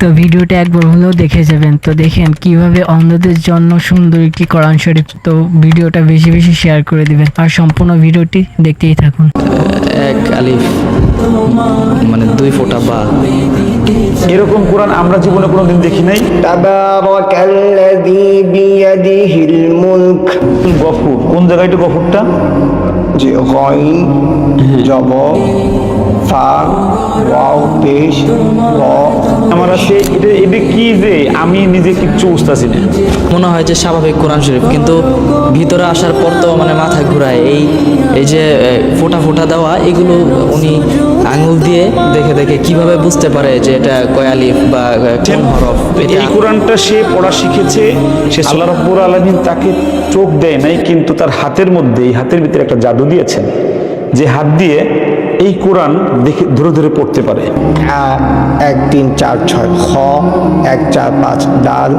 তো ভিডিওটা একবার হলেও দেখে যাবেন। তো দেখেন কিভাবে অন্ধদের জন্য সুন্দর একটি কোরআন শরীফ। তো ভিডিওটা বেশি বেশি শেয়ার করে দিবেন আর সম্পূর্ণ ভিডিওটি দেখতেই থাকুন। এক আলিফ মানে 2 ফোঁটা বা। এরকম কোরআন আমরা জীবনে কোনোদিন দেখি নাই। তাবারাকাল্লাযী বিয়াদিহিল মুলক। গফুর কোন জায়গায় এটা গফুরটা? যে গইন জব ফা ওয়াও পেশ র। আমার আছে এটা কি যে আমি নিজে কিচ্ছু বুঝতেছি না। মনে হয় যে স্বাভাবিক কোরআন শরীফ, কিন্তু ভিতরে আসার পর তো মানে মাথা ঘুরায়। এই যে ফোঁটা ফোঁটা দেওয়া, এগুলো উনি আঙুল দিয়ে দেখে দেখে কিভাবে বুঝতে পারে যে এটা কয় আলিফ বা কোন হরফ। এই কোরআনটা সে পড়া শিখেছে, সে আল্লাহ রাব্বুল আলামিন তাকে চোখ দেয় নাই, কিন্তু তার হাতের মধ্যে, এই হাতের ভিতরে একটা জাদু দিয়েছেন, যে হাত দিয়ে এই কোরআন দেখে ধরে ধরে পড়তে পারে। 1 3 4 6 খ 1 4 5 দাল